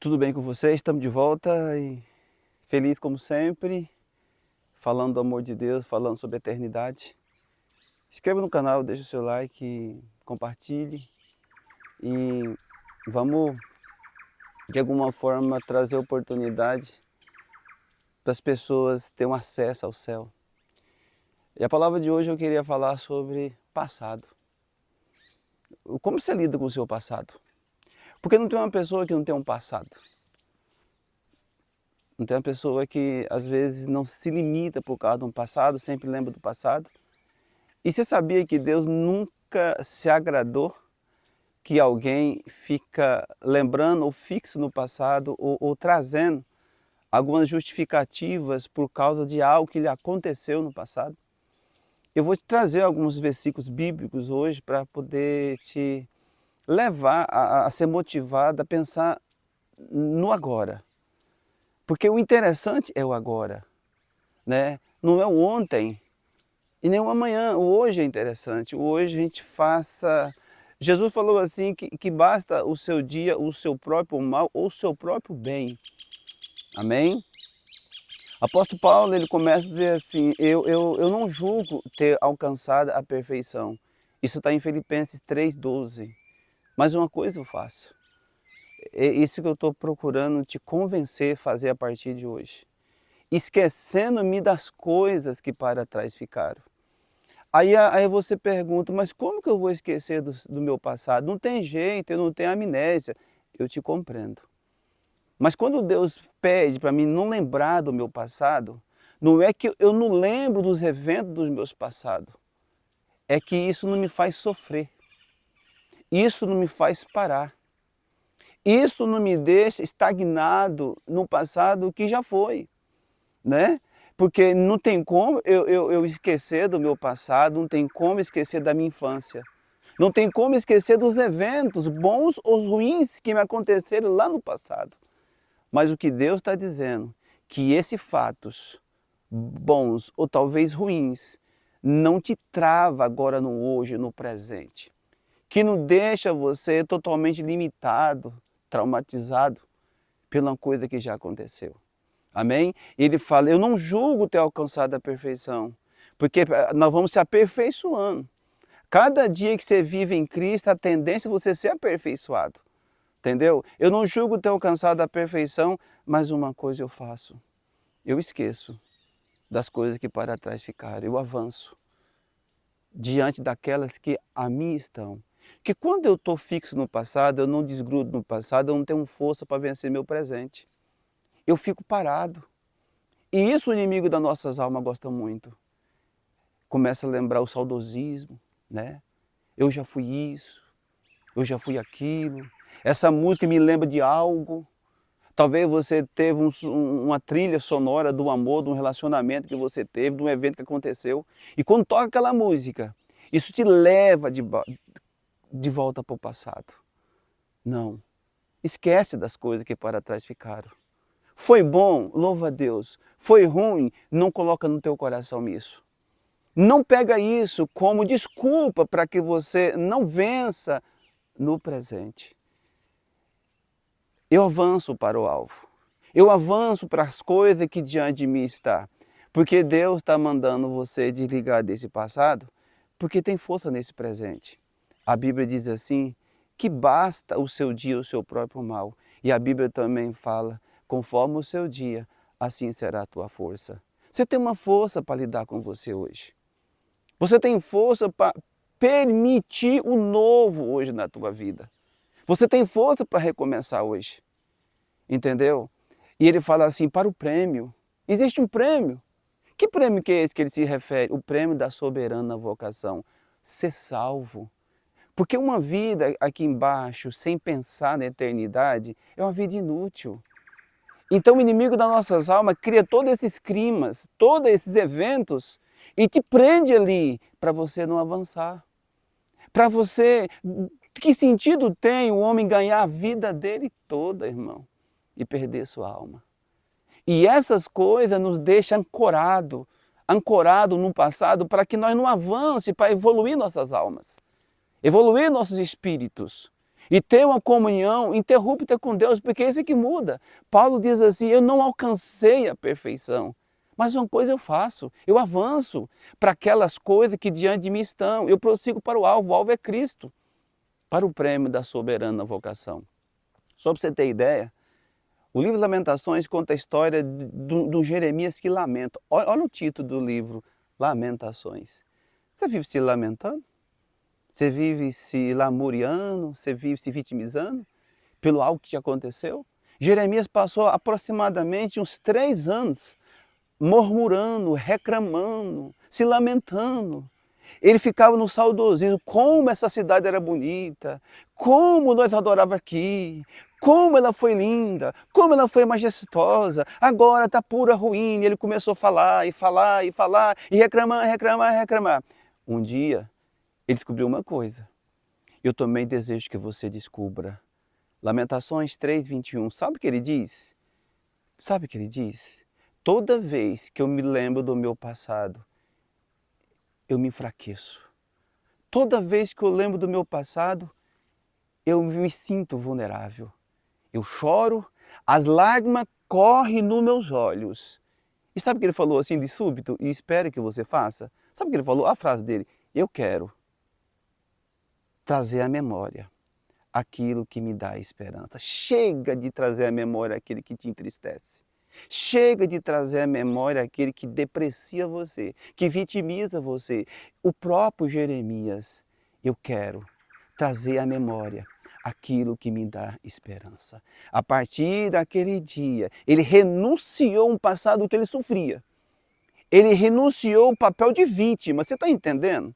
Tudo bem com vocês? Estamos de volta e feliz como sempre, falando do amor de Deus, falando sobre a eternidade. Inscreva no canal, deixe o seu like, compartilhe e vamos de alguma forma trazer oportunidade para as pessoas terem um acesso ao céu. E a palavra de hoje eu queria falar sobre passado. Como você lida com o seu passado? Porque não tem uma pessoa que não tem um passado. Não tem uma pessoa que às vezes não se limita por causa de um passado, sempre lembra do passado. E você sabia que Deus nunca se agradou que alguém fica lembrando ou fixo no passado ou trazendo algumas justificativas por causa de algo que lhe aconteceu no passado? Eu vou te trazer alguns versículos bíblicos hoje para poder te levar a ser motivado a pensar no agora. Porque o interessante é o agora, né? Não é o ontem e nem o amanhã. O hoje é interessante. O hoje a gente faça... Jesus falou assim que basta o seu dia, o seu próprio mal ou o seu próprio bem. Amém? Apóstolo Paulo, ele começa a dizer assim, eu não julgo ter alcançado a perfeição. Isso está em Filipenses 3,12. Mas uma coisa eu faço. É isso que eu estou procurando te convencer a fazer a partir de hoje. Esquecendo-me das coisas que para trás ficaram. Aí você pergunta, mas como que eu vou esquecer do meu passado? Não tem jeito, eu não tenho amnésia. Eu te compreendo. Mas quando Deus pede para mim não lembrar do meu passado, não é que eu não lembro dos eventos dos meus passados. É que isso não me faz sofrer. Isso não me faz parar. Isso não me deixa estagnado no passado que já foi, né? Porque não tem como eu esquecer do meu passado, não tem como esquecer da minha infância. Não tem como esquecer dos eventos bons ou ruins que me aconteceram lá no passado. Mas o que Deus está dizendo, que esses fatos bons ou talvez ruins, não te trava agora no hoje, no presente. Que não deixa você totalmente limitado, traumatizado pela coisa que já aconteceu. Amém? Ele fala, eu não julgo ter alcançado a perfeição, porque nós vamos se aperfeiçoando. Cada dia que você vive em Cristo, a tendência é você ser aperfeiçoado. Entendeu? Eu não julgo ter alcançado a perfeição, mas uma coisa eu faço. Eu esqueço das coisas que para trás ficaram. Eu avanço diante daquelas que a mim estão. Que quando eu estou fixo no passado, eu não desgrudo no passado, eu não tenho força para vencer meu presente. Eu fico parado. E isso o inimigo das nossas almas gosta muito. Começa a lembrar o saudosismo, né? Eu já fui isso, eu já fui aquilo. Essa música me lembra de algo. Talvez você teve uma trilha sonora do amor, de um relacionamento que você teve, de um evento que aconteceu. E quando toca aquela música, isso te leva de volta para o passado. Não. Esquece das coisas que para trás ficaram. Foi bom, louva a Deus. Foi ruim, não coloca no teu coração isso. Não pega isso como desculpa para que você não vença no presente. Eu avanço para o alvo. Eu avanço para as coisas que diante de mim está. Porque Deus está mandando você desligar desse passado, porque tem força nesse presente. A Bíblia diz assim, que basta o seu dia, o seu próprio mal. E a Bíblia também fala, conforme o seu dia, assim será a tua força. Você tem uma força para lidar com você hoje. Você tem força para permitir o novo hoje na tua vida. Você tem força para recomeçar hoje. Entendeu? E ele fala assim, para o prêmio. Existe um prêmio. Que prêmio que é esse que ele se refere? O prêmio da soberana vocação. Ser salvo. Porque uma vida aqui embaixo, sem pensar na eternidade, é uma vida inútil. Então o inimigo das nossas almas cria todos esses climas, todos esses eventos, e te prende ali para você não avançar. Para você... Que sentido tem o homem ganhar a vida dele toda, irmão, e perder sua alma? E essas coisas nos deixam ancorado no passado, para que nós não avance, para evoluir nossas almas, evoluir nossos espíritos. e ter uma comunhão interrupta com Deus, porque é isso que muda. Paulo diz assim, eu não alcancei a perfeição, mas uma coisa eu faço, eu avanço para aquelas coisas que diante de mim estão, eu prossigo para o alvo é Cristo, para o prêmio da soberana vocação. Só para você ter ideia, o livro Lamentações conta a história do Jeremias que lamenta. Olha o título do livro, Lamentações. Você vive se lamentando? Você vive se lamuriando? Você vive se vitimizando pelo algo que te aconteceu? Jeremias passou aproximadamente uns 3 anos murmurando, reclamando, se lamentando. Ele ficava no saudosismo, como essa cidade era bonita, como nós adorávamos aqui, como ela foi linda, como ela foi majestosa, agora está pura ruína. Ele começou a falar, e falar, e falar, e reclamar, reclamar, reclamar. Um dia, ele descobriu uma coisa. Eu também desejo que você descubra. Lamentações 3:21, sabe o que ele diz? Sabe o que ele diz? Toda vez que eu me lembro do meu passado, eu me enfraqueço. Toda vez que eu lembro do meu passado, eu me sinto vulnerável. Eu choro, as lágrimas correm nos meus olhos. E sabe o que ele falou assim de súbito? E espero que você faça. Sabe o que ele falou? A frase dele, eu quero trazer à memória aquilo que me dá esperança. Chega de trazer à memória aquele que te entristece. Chega de trazer à memória aquele que deprecia você, que vitimiza você. O próprio Jeremias, eu quero trazer à memória aquilo que me dá esperança. A partir daquele dia, ele renunciou um passado que ele sofria. Ele renunciou o papel de vítima, você está entendendo?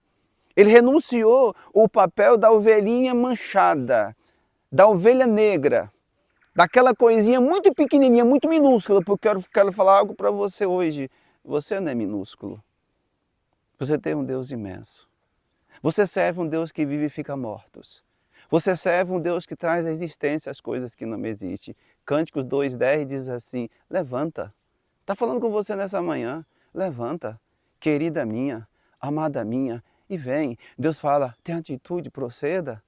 Ele renunciou o papel da ovelhinha manchada, da ovelha negra, daquela coisinha muito pequenininha, muito minúscula, porque eu quero falar algo para você hoje. Você não é minúsculo. Você tem um Deus imenso. Você serve um Deus que vivifica mortos. Você serve um Deus que traz à existência as coisas que não existem. Cânticos 2:10 diz assim, levanta. Está falando com você nessa manhã. Levanta, querida minha, amada minha, e vem. Deus fala, tem atitude, proceda.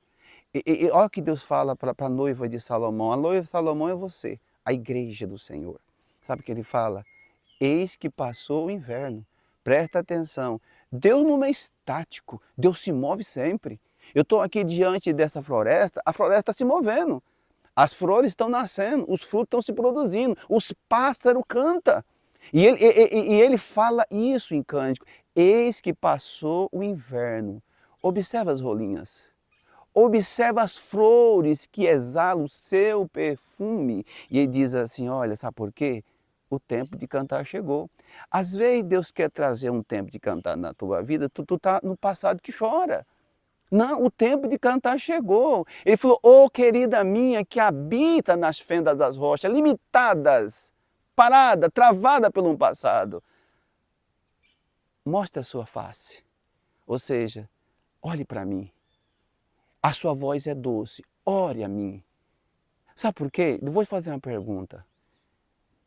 E olha o que Deus fala para a noiva de Salomão. A noiva de Salomão é você, a igreja do Senhor. Sabe o que ele fala? Eis que passou o inverno. Presta atenção. Deus não é estático. Deus se move sempre. Eu estou aqui diante dessa floresta, a floresta está se movendo. As flores estão nascendo, os frutos estão se produzindo, os pássaros cantam. E ele fala isso em Cântico. Eis que passou o inverno. Observa as rolinhas. Observa as flores que exalam o seu perfume. E ele diz assim, olha, sabe por quê? O tempo de cantar chegou. Às vezes Deus quer trazer um tempo de cantar na tua vida, tu está no passado que chora. Não, o tempo de cantar chegou. Ele falou, ô querida minha que habita nas fendas das rochas, limitadas, parada, travada pelo passado. Mostre a sua face. Ou seja, olhe para mim. A sua voz é doce, ore a mim. Sabe por quê? Eu vou fazer uma pergunta.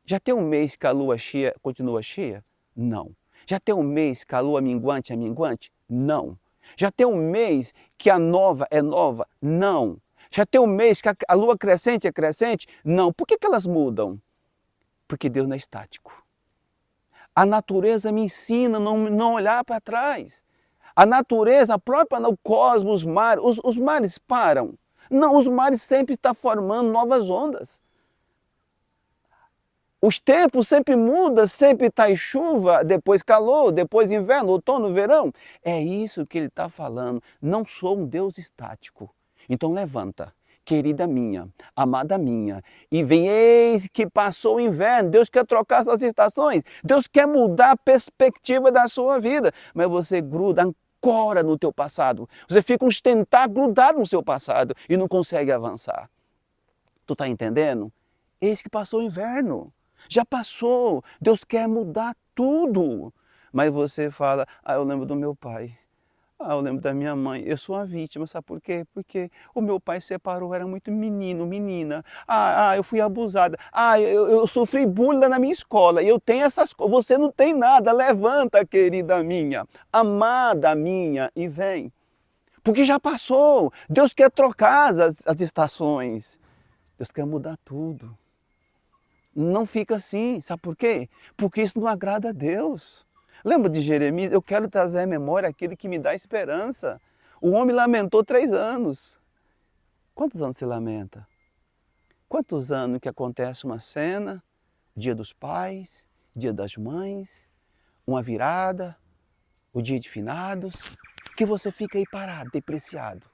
Já tem um mês que a lua cheia continua cheia? Não. Já tem um mês que a lua minguante é minguante? Não. Já tem um mês que a nova é nova? Não. Já tem um mês que a lua crescente é crescente? Não. Por que elas mudam? Porque Deus não é estático. A natureza me ensina a não olhar para trás. A natureza, a própria, o cosmos, os mares param. Não, os mares sempre estão formando novas ondas. Os tempos sempre mudam, sempre está em chuva, depois calor, depois inverno, outono, verão. É isso que ele está falando. Não sou um Deus estático. Então levanta, querida minha, amada minha, e vem, eis que passou o inverno. Deus quer trocar essas estações. Deus quer mudar a perspectiva da sua vida. Mas você gruda, ancora no teu passado. Você fica um tentáculo grudado no seu passado e não consegue avançar. Tu está entendendo? Eis que passou o inverno. Já passou, Deus quer mudar tudo. Mas você fala, eu lembro do meu pai, eu lembro da minha mãe, eu sou uma vítima, sabe por quê? Porque o meu pai separou, era muito menino, menina, eu fui abusada, eu sofri bullying na minha escola, e eu tenho essas coisas, você não tem nada, levanta querida minha, amada minha, e vem. Porque já passou. Deus quer trocar as estações. Deus quer mudar tudo. Não fica assim. Sabe por quê? Porque isso não agrada a Deus. Lembra de Jeremias? Eu quero trazer à memória aquele que me dá esperança. O homem lamentou 3 anos. Quantos anos você lamenta? Quantos anos que acontece uma cena, dia dos pais, dia das mães, uma virada, o dia de finados, que você fica aí parado, depreciado,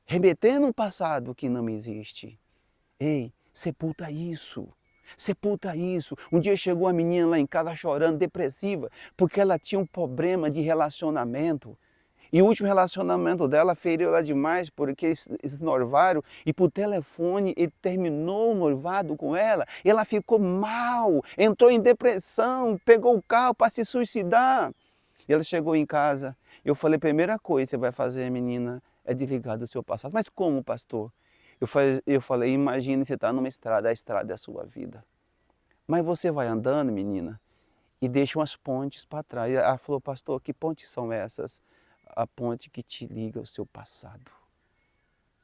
remetendo um passado que não existe. Ei, sepulta isso. Sepulta isso. Um dia chegou uma menina lá em casa chorando, depressiva, porque ela tinha um problema de relacionamento. E o último relacionamento dela feriu ela demais, porque eles noivaram e por telefone ele terminou o noivado com ela. E ela ficou mal, entrou em depressão, pegou o carro para se suicidar. E ela chegou em casa, eu falei, primeira coisa que você vai fazer, menina, é desligar do seu passado. Mas como, pastor? Eu falei, imagine você está numa estrada, a estrada é a sua vida. Mas você vai andando, menina, e deixa umas pontes para trás. Ela falou, pastor, que pontes são essas? A ponte que te liga ao seu passado.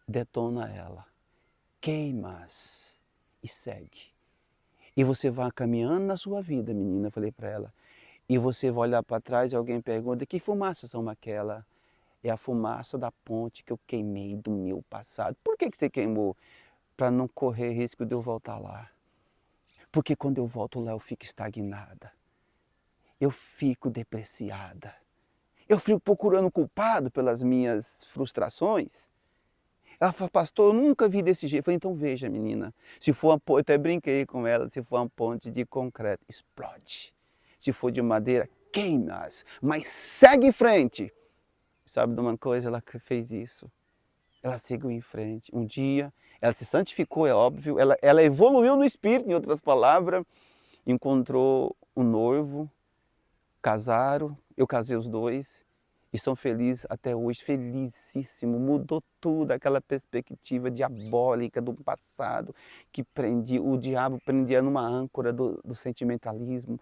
Detona ela, queima-as e segue. E você vai caminhando na sua vida, menina, eu falei para ela. E você vai olhar para trás e alguém pergunta, que fumaças são aquela? É a fumaça da ponte que eu queimei do meu passado. Por que você queimou? Para não correr risco de eu voltar lá. Porque quando eu volto lá eu fico estagnada. Eu fico depreciada. Eu fico procurando culpado pelas minhas frustrações. Ela fala, pastor, eu nunca vi desse jeito. Eu falei, então veja, menina, se for uma ponte, eu até brinquei com ela, se for uma ponte de concreto, explode. Se for de madeira, queima-as, mas segue em frente. Sabe de uma coisa? Ela fez isso. Ela seguiu em frente. Um dia, ela se santificou, é óbvio, ela evoluiu no espírito, em outras palavras, encontrou um noivo, casaram, eu casei os dois e são felizes até hoje, felicíssimo, mudou tudo, aquela perspectiva diabólica do passado que prendia, o diabo prendia numa âncora do sentimentalismo,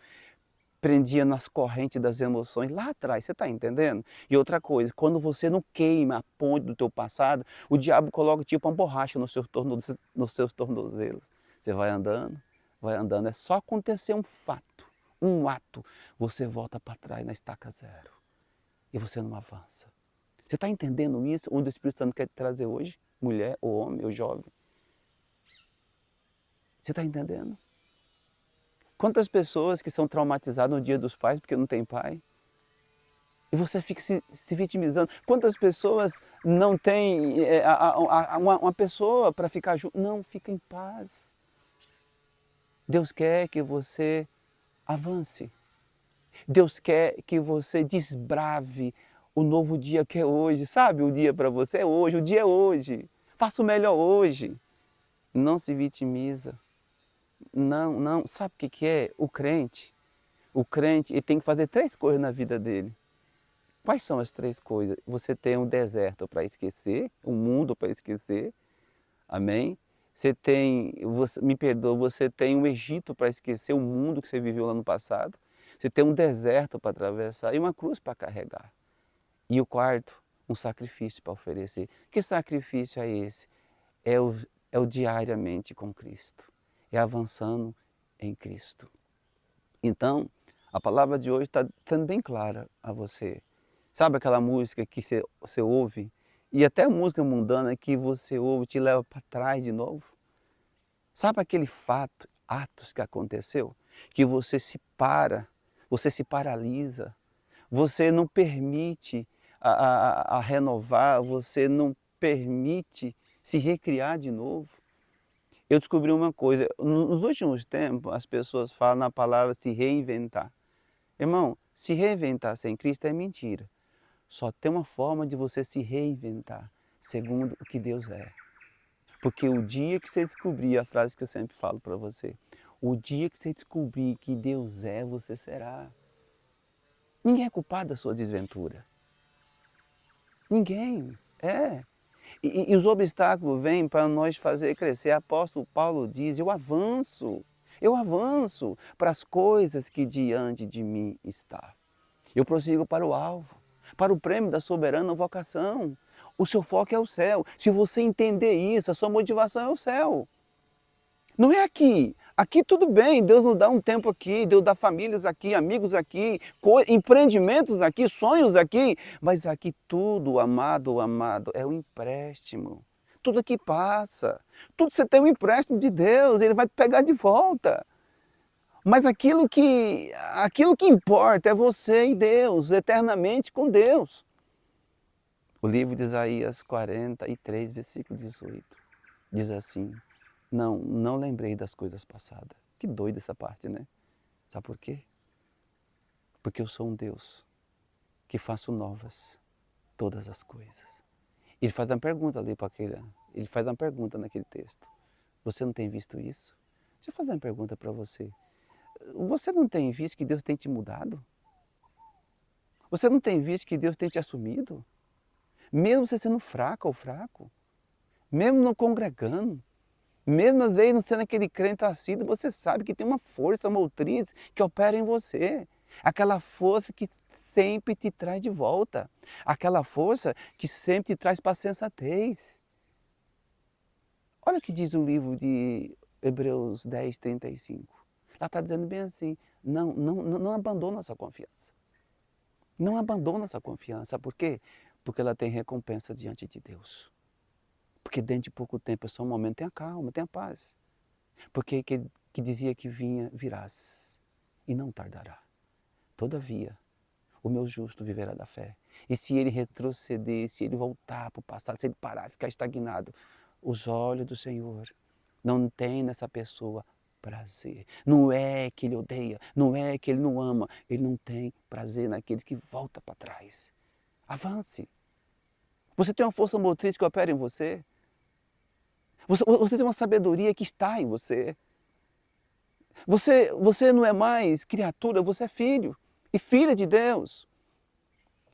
prendia nas correntes das emoções lá atrás, você está entendendo? E outra coisa, quando você não queima a ponte do teu passado, o diabo coloca tipo uma borracha nos seus tornozelos. Você vai andando, é só acontecer um fato, um ato, você volta para trás na estaca zero e você não avança. Você está entendendo isso? Onde o Espírito Santo quer te trazer hoje? Mulher, ou homem, ou jovem. Você está entendendo? Quantas pessoas que são traumatizadas no dia dos pais porque não tem pai? E você fica se vitimizando. Quantas pessoas não têm uma pessoa para ficar junto? Não, fica em paz. Deus quer que você avance. Deus quer que você desbrave o novo dia que é hoje. Sabe, o dia para você é hoje, o dia é hoje. Faça o melhor hoje. Não se vitimiza. Não. Sabe o que é? O crente, ele tem que fazer 3 coisas na vida dele. Quais são as 3 coisas? Você tem um deserto para esquecer, um mundo para esquecer. Amém? Me perdoa, você tem um Egito para esquecer, o mundo que você viveu lá no passado. Você tem um deserto para atravessar e uma cruz para carregar. E o quarto, um sacrifício para oferecer. Que sacrifício é esse? É o diariamente com Cristo. É avançando em Cristo. Então, a palavra de hoje está sendo bem clara a você. Sabe aquela música que você ouve? E até a música mundana que você ouve te leva para trás de novo? Sabe aquele fato, atos que aconteceu? Que você se paralisa, você não permite a renovar, você não permite se recriar de novo. Eu descobri uma coisa, nos últimos tempos as pessoas falam na palavra se reinventar. Irmão, se reinventar sem Cristo é mentira. Só tem uma forma de você se reinventar, segundo o que Deus é. Porque o dia que você descobrir, a frase que eu sempre falo para você, o dia que você descobrir que Deus é, você será. Ninguém é culpado da sua desventura. Ninguém, E os obstáculos vêm para nós fazer crescer. O apóstolo Paulo diz, eu avanço para as coisas que diante de mim está. Eu prossigo para o alvo, para o prêmio da soberana vocação. O seu foco é o céu. Se você entender isso, a sua motivação é o céu. Não é aqui. Aqui tudo bem, Deus nos dá um tempo aqui, Deus dá famílias aqui, amigos aqui, empreendimentos aqui, sonhos aqui, mas aqui tudo, amado, é um empréstimo. Tudo aqui passa. Tudo você tem um empréstimo de Deus, Ele vai te pegar de volta. Mas aquilo que importa é você e Deus, eternamente com Deus. O livro de Isaías 43, versículo 18, diz assim: não lembrei das coisas passadas. Que doida essa parte, né? Sabe por quê? Porque eu sou um Deus que faço novas todas as coisas. Ele faz uma pergunta ali para ele faz uma pergunta naquele texto. Você não tem visto isso? Deixa eu fazer uma pergunta para você. Você não tem visto que Deus tem te mudado? Você não tem visto que Deus tem te assumido? Mesmo você sendo fraca ou fraco, mesmo não congregando, mesmo às vezes não sendo aquele crente assíduo, você sabe que tem uma força motriz que opera em você. Aquela força que sempre te traz de volta. Aquela força que sempre te traz para a sensatez. Olha o que diz o livro de Hebreus 10, 35. Lá está dizendo bem assim: não abandona a sua confiança. Não abandona a sua confiança. Por quê? Porque ela tem recompensa diante de Deus. Porque dentro de pouco tempo é só um momento, tenha calma, tenha paz. Porque que dizia que vinha, virás, e não tardará. Todavia, o meu justo viverá da fé. E se ele retroceder, se ele voltar para o passado, se ele parar, ficar estagnado, os olhos do Senhor não têm nessa pessoa prazer. Não é que ele odeia, não é que ele não ama, ele não tem prazer naquele que volta para trás. Avance. Você tem uma força motriz que opera em você. Você tem uma sabedoria que está em você. Você não é mais criatura, você é filho e filha de Deus.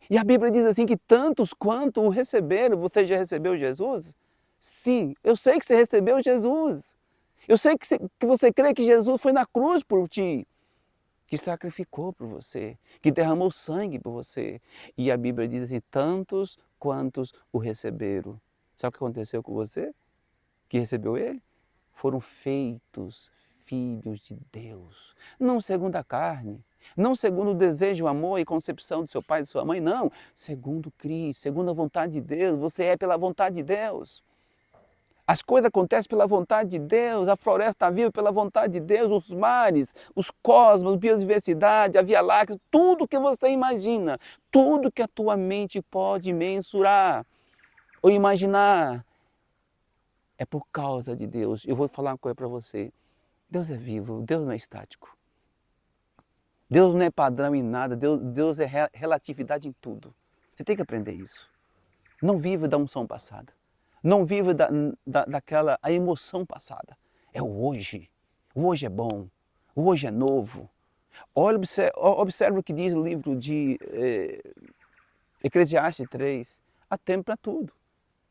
E a Bíblia diz assim que tantos quanto o receberam, você já recebeu Jesus? Sim, eu sei que você recebeu Jesus. Eu sei que você crê que Jesus foi na cruz por ti, que sacrificou por você, que derramou sangue por você. E a Bíblia diz assim, tantos quantos o receberam. Sabe o que aconteceu com você? Que recebeu ele? Foram feitos filhos de Deus. Não segundo a carne, não segundo o desejo, o amor e concepção do seu pai e de sua mãe, não. Segundo Cristo, segundo a vontade de Deus. Você é pela vontade de Deus. As coisas acontecem pela vontade de Deus, a floresta vive pela vontade de Deus, os mares, os cosmos, a biodiversidade, a Via Láctea, tudo que você imagina, tudo que a tua mente pode mensurar ou imaginar, é por causa de Deus. Eu vou falar uma coisa para você. Deus é vivo, Deus não é estático. Deus não é padrão em nada, Deus é relatividade em tudo. Você tem que aprender isso. Não vive da unção passada. Não vive daquela a emoção passada. É o hoje. O hoje é bom. O hoje é novo. Olha, observa o que diz o livro de Eclesiastes 3. Há tempo para tudo.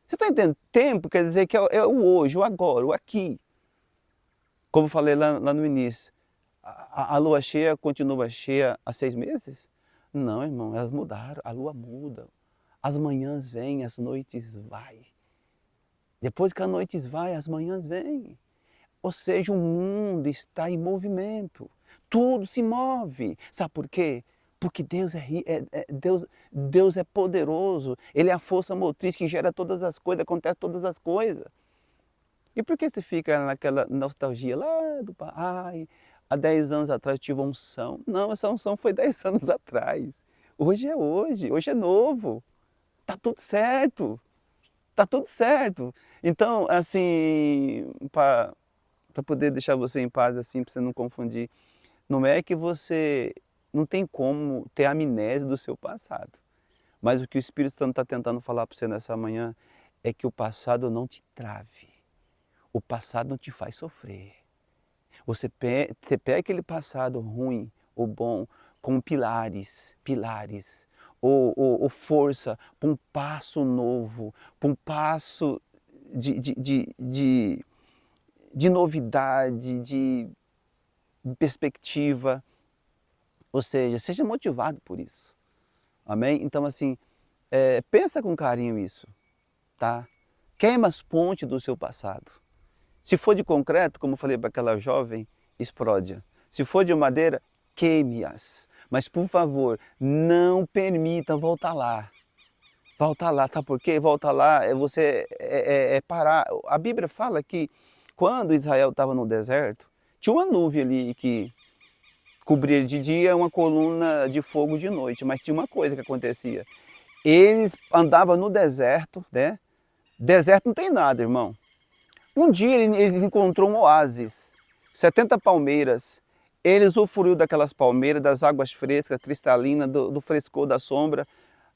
Você está entendendo? Tempo quer dizer que é o hoje, o agora, o aqui. Como eu falei lá no início, a lua cheia continua cheia há 6 meses? Não, irmão, elas mudaram, a lua muda. As manhãs vêm, as noites vai. Depois que as noites vai, as manhãs vêm. Ou seja, o mundo está em movimento. Tudo se move. Sabe por quê? Porque Deus é poderoso. Ele é a força motriz que gera todas as coisas, acontece todas as coisas. E por que você fica naquela nostalgia lá do pai? Há 10 anos atrás eu tive uma unção. Não, essa unção foi 10 anos atrás. Hoje, hoje é novo. Tá tudo certo. Tá tudo certo. Então, assim, para poder deixar você em paz, assim, para você não confundir, não é que você não tem como ter amnésia do seu passado. Mas o que o Espírito Santo está tentando falar para você nessa manhã é que o passado não te trave. O passado não te faz sofrer. Você pega aquele passado ruim ou bom como pilares, ou força para um passo novo, para um passo de novidade, de perspectiva. Ou seja, seja motivado por isso. Amém? Então, assim, pensa com carinho isso. tá? Queima as pontes do seu passado. Se for de concreto, como eu falei para aquela jovem, explode. Se for de madeira, queime-as. Mas, por favor, não permita voltar lá. Voltar lá, tá por quê? Voltar lá é parar. A Bíblia fala que quando Israel estava no deserto, tinha uma nuvem ali que cobria de dia, uma coluna de fogo de noite. Mas tinha uma coisa que acontecia. Eles andavam no deserto, né? Deserto não tem nada, irmão. Um dia ele encontrou um oásis, 70 palmeiras. Ele usufruiu daquelas palmeiras, das águas frescas, cristalinas, do frescor da sombra.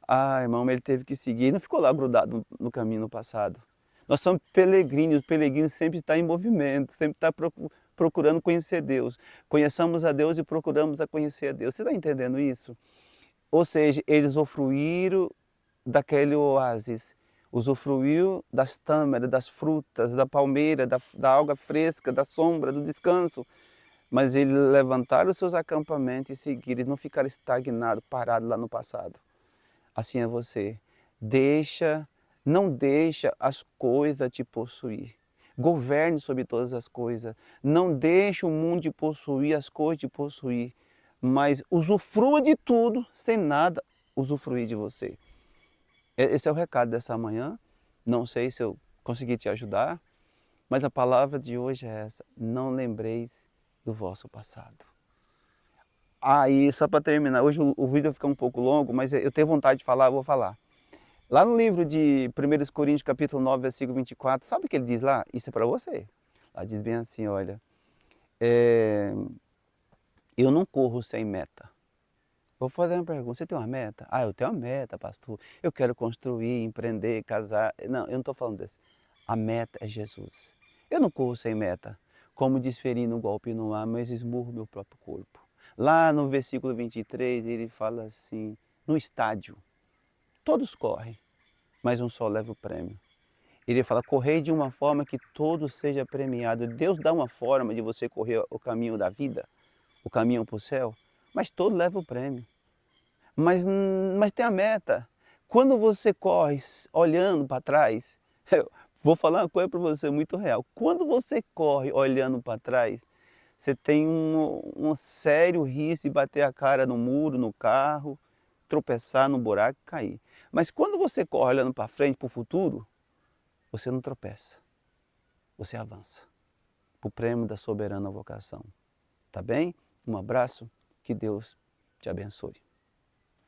Ah, irmão, ele teve que seguir. Ele não ficou lá grudado no caminho no passado. Nós somos peregrinos, o peregrino sempre está em movimento, sempre está procurando conhecer Deus. Conheçamos a Deus e procuramos a conhecer a Deus. Você está entendendo isso? Ou seja, eles usufruíram daquele oásis, usufruiu das tâmaras, das frutas, da palmeira, da alga fresca, da sombra, do descanso. Mas eles levantaram os seus acampamentos e seguiram, eles não ficaram estagnados, parados lá no passado. Assim é você. Não deixa as coisas te possuir. Governe sobre todas as coisas. Não deixe o mundo te possuir, as coisas te possuir. Mas usufrua de tudo, sem nada usufruir de você. Esse é o recado dessa manhã. Não sei se eu consegui te ajudar, mas a palavra de hoje é essa. Não lembreis do vosso passado. E só para terminar, hoje o vídeo vai ficar um pouco longo, mas eu tenho vontade de falar, eu vou falar. Lá no livro de 1 Coríntios, capítulo 9, versículo 24, sabe o que ele diz lá? Isso é para você. Lá diz bem assim, olha, eu não corro sem meta. Vou fazer uma pergunta, você tem uma meta? Eu tenho uma meta, pastor. Eu quero construir, empreender, casar. Não, eu não estou falando disso. A meta é Jesus. Eu não corro sem meta. Como desferindo um golpe no ar, mas esmurro meu próprio corpo. Lá no versículo 23, ele fala assim, no estádio, todos correm, mas um só leva o prêmio. Ele fala, correi de uma forma que todo seja premiado. Deus dá uma forma de você correr o caminho da vida, o caminho para o céu, mas todo leva o prêmio. Mas tem a meta. Quando você corre olhando para trás, eu vou falar uma coisa para você muito real. Quando você corre olhando para trás, você tem um sério risco de bater a cara no muro, no carro, tropeçar no buraco e cair. Mas quando você corre olhando para frente, para o futuro, você não tropeça, você avança para o prêmio da soberana vocação. Tá bem? Um abraço, que Deus te abençoe.